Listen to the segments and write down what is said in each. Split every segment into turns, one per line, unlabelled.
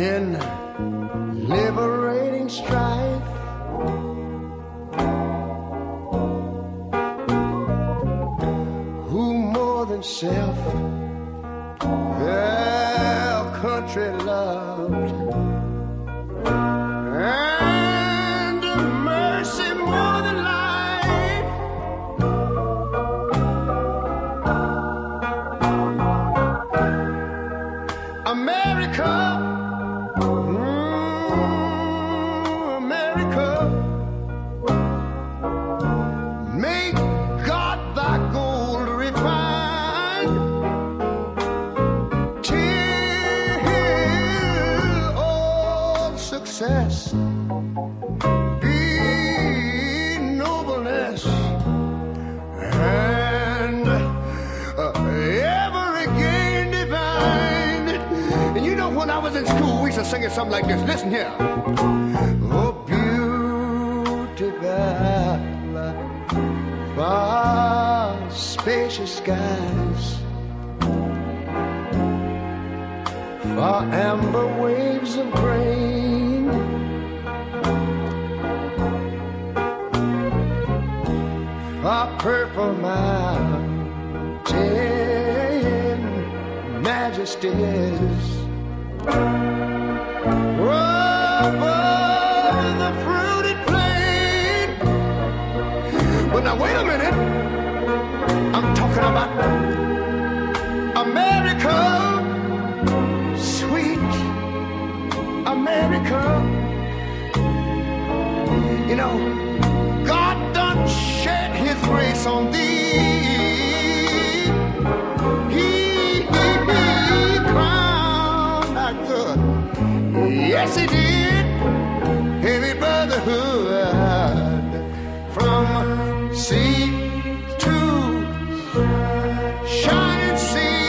in liberating strife. Who more than self their country loved, and mercy more than life. America, America, make God thy gold refined, till all success be nobleness, and every gain divine. And you know, when I was in school, we used to sing it something like this. Listen here. Oh, beautiful, far spacious skies, far amber waves of grain, far purple mountain majesties, above the fruited plain. But now wait a minute, I'm talking about America, sweet America. You know, God done shed his grace on thee. He crowned our good. Yes, he did. Heavy brotherhood from sea to shining sea.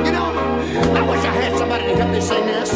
You know, I wish I had somebody to help me sing this.